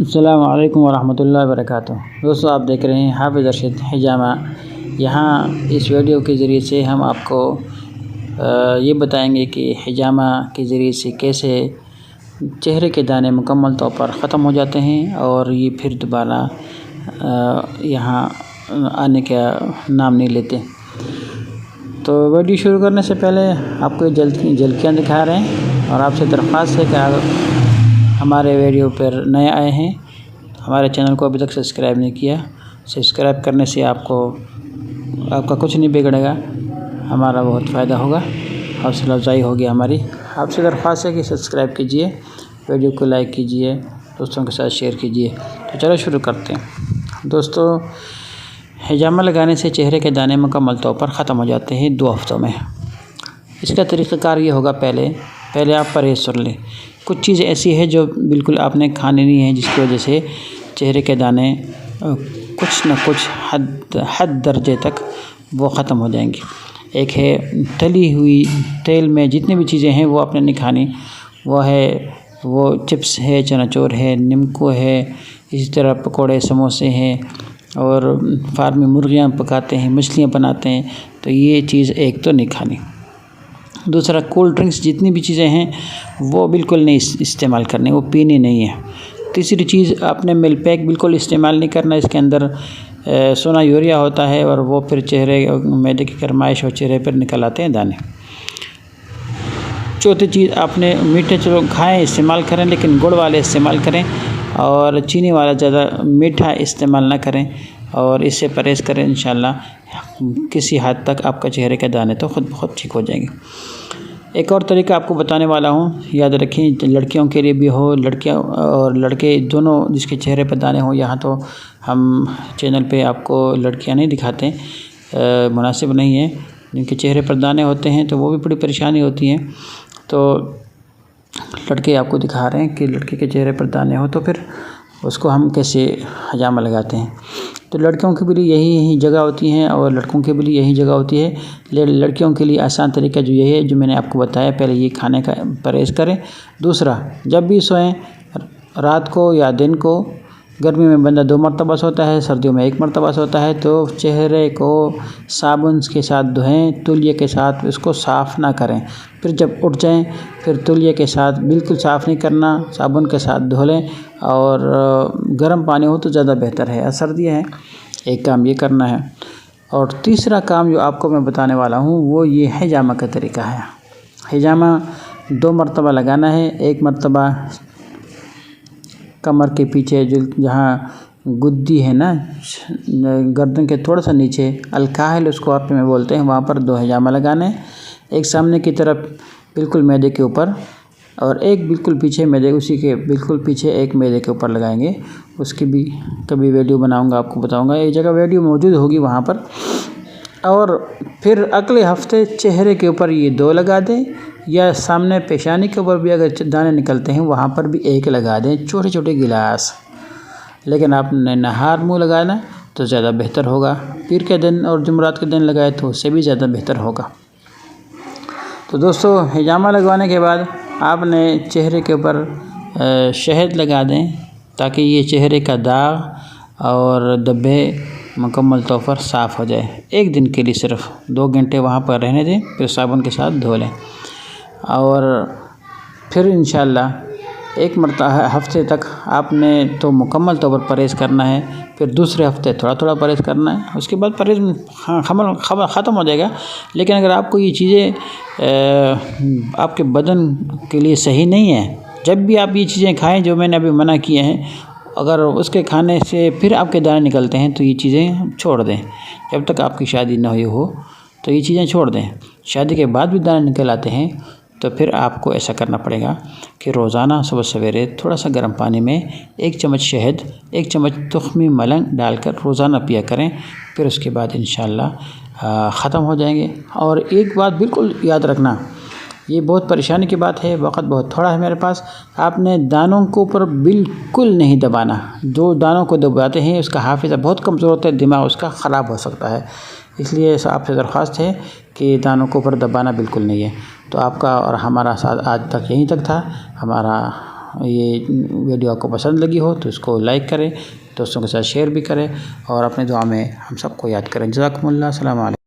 अस्सलाम वालेकुम वरहमतुल्लाहि वबरकातुहू। दोस्तों, आप देख रहे हैं हाफिज़ अरशद हिजामा। यहाँ इस वीडियो के ज़रिए से हम आपको ये बताएंगे कि हिजामा के ज़रिए से कैसे चेहरे के दाने मुकम्मल तौर पर ख़त्म हो जाते हैं और ये फिर दोबारा यहाँ आने का नाम नहीं लेते। तो वीडियो शुरू करने से पहले आपको झलकियाँ दिखा रहे हैं और आपसे दरख्वास्त है कि आप हमारे वीडियो पर नए आए हैं, हमारे चैनल को अभी तक सब्सक्राइब नहीं किया। सब्सक्राइब करने से आपका कुछ नहीं बिगड़ेगा, हमारा बहुत फ़ायदा होगा, हौसला अफजाई होगी हमारी। आपसे दरख्वास्त है कि सब्सक्राइब कीजिए, वीडियो को लाइक कीजिए, दोस्तों के साथ शेयर कीजिए। तो चलो शुरू करते हैं। दोस्तों, हिजामा लगाने से चेहरे के दाने मुकम्मल तौर पर ख़त्म हो जाते हैं 2 हफ़्तों में। इसका तरीक़ाकार ये होगा, पहले आप परहेज़ कर लें। कुछ चीज़ें ऐसी है जो बिल्कुल आपने खानी नहीं है, जिसकी वजह से चेहरे के दाने कुछ न कुछ हद दर्जे तक वो ख़त्म हो जाएंगी। एक है तली हुई, तेल में जितनी भी चीज़ें हैं वो आपने नहीं खानी। वो चिप्स है, चनाचोर है, निम्को है, इसी तरह पकोड़े समोसे हैं और फार्म में मुर्गियाँ पकाते हैं, मछलियाँ बनाते हैं, तो ये चीज़ एक तो नहीं खानी। दूसरा, कोल्ड ड्रिंक्स जितनी भी चीज़ें हैं वो बिल्कुल नहीं इस्तेमाल करनी, वो पीनी नहीं है। तीसरी चीज़, आपने मिल्क पैक बिल्कुल इस्तेमाल नहीं करना, इसके अंदर सोना यूरिया होता है और वो फिर मैदे की गरमाइश और चेहरे पर निकल आते हैं दाने। चौथी चीज़, आपने मीठे चलो खाएँ, इस्तेमाल करें, लेकिन गुड़ वाले इस्तेमाल करें और चीनी वाला ज़्यादा मीठा इस्तेमाल ना करें और इससे परहेज़ करें। इंशाल्लाह किसी हद तक आपका चेहरे के दाने तो खुद बहुत ठीक हो जाएंगे। एक और तरीका आपको बताने वाला हूँ, याद रखें, लड़कियों के लिए भी हो, लड़कियाँ और लड़के दोनों जिसके चेहरे पर दाने हो। यहाँ तो हम चैनल पे आपको लड़कियाँ नहीं दिखाते, मुनासिब नहीं है। जिनके चेहरे पर दाने होते हैं तो वो भी बड़ी परेशानी होती है। तो लड़के आपको दिखा रहे हैं कि लड़के के चेहरे पर दाने हो तो फिर उसको हम कैसे हिजामा लगाते हैं। तो लड़कियों के लिए यही जगह होती हैं और लड़कों के लिए यही जगह होती है। लड़कियों के लिए आसान तरीका जो यही है, जो मैंने आपको बताया, पहले ये खाने का परहेज़ करें। दूसरा, जब भी सोएं, रात को या दिन को, गर्मी में बंदा 2 मरतबा सोता है, सर्दियों में 1 मरतबा सोता है, तो चेहरे को साबुन के साथ धोएं, तौलिए के साथ उसको साफ़ ना करें। फिर जब उठ जाएं, फिर तौलिए के साथ बिल्कुल साफ़ नहीं करना, साबुन के साथ धो लें और गर्म पानी हो तो ज़्यादा बेहतर है। सर्दियाँ हैं, एक काम ये करना है। और तीसरा काम जो आपको मैं बताने वाला हूँ वो ये हिजामा का तरीका है। हिजामा 2 मरतबा लगाना है। 1 मरतबा कमर के पीछे, जो जहाँ गुद्दी है ना, गर्दन के थोड़ा सा नीचे, अलकाहिल उसको अरबी में बोलते हैं, वहाँ पर 2 हिजामा लगाने हैं। एक सामने की तरफ बिल्कुल मैदे के ऊपर और एक बिल्कुल पीछे मैदे, उसी के बिल्कुल पीछे एक मैदे के ऊपर लगाएंगे। उसकी भी कभी वीडियो बनाऊंगा, आपको बताऊंगा, एक जगह वीडियो मौजूद होगी वहाँ पर। और फिर अगले हफ्ते चेहरे के ऊपर ये 2 लगा दें, या सामने पेशानी के ऊपर भी अगर दाने निकलते हैं वहाँ पर भी 1 लगा दें, छोटे छोटे गिलास। लेकिन आपने नहार मुँह लगाना तो ज़्यादा बेहतर होगा। पीर के दिन और जुमरात के दिन लगाए तो उससे भी ज़्यादा बेहतर होगा। तो दोस्तों, हिजामा लगवाने के बाद आपने चेहरे के ऊपर शहद लगा दें, ताकि ये चेहरे का दाग और धब्बे मुकम्मल तौर पर साफ़ हो जाए। 1 दिन के लिए सिर्फ 2 घंटे वहाँ पर रहने दें, फिर साबुन के साथ धो लें और फिर इंशाल्लाह 1 हफ्ते तक आपने तो मुकम्मल तौर पर परहेज़ करना है। फिर दूसरे हफ्ते थोड़ा थोड़ा परहेज़ करना है, उसके बाद परहेज़ ख़त्म हो जाएगा। लेकिन अगर आपको ये चीज़ें आपके बदन के लिए सही नहीं है, जब भी आप ये चीज़ें खाएं जो मैंने अभी मना किए हैं, अगर उसके खाने से फिर आपके दाने निकलते हैं तो ये चीज़ें छोड़ दें। जब तक आपकी शादी न हुई हो तो ये चीज़ें छोड़ दें। शादी के बाद भी दाने निकल आते हैं तो फिर आपको ऐसा करना पड़ेगा कि रोज़ाना सुबह सवेरे थोड़ा सा गर्म पानी में 1 चम्मच शहद, 1 चम्मच तुख्मी मलंग डालकर रोज़ाना पिया करें। फिर उसके बाद इंशाल्लाह ख़त्म हो जाएंगे। और एक बात बिल्कुल याद रखना, ये बहुत परेशानी की बात है, वक्त बहुत थोड़ा है मेरे पास। आपने दानों के ऊपर बिल्कुल नहीं दबाना। जो दानों को दबाते हैं उसका हाफिज़ा बहुत कमज़ोर होता है, दिमाग उसका ख़राब हो सकता है। इसलिए आपसे दरख्वास्त है कि दानों के ऊपर दबाना बिल्कुल नहीं है। तो आपका और हमारा साथ आज तक यहीं तक था। हमारा ये वीडियो आपको पसंद लगी हो तो इसको लाइक करें, दोस्तों के साथ शेयर भी करें और अपने दुआ में हम सबको याद करें। जज़ाकुमुल्लाह, अस्सलाम वालेकुम।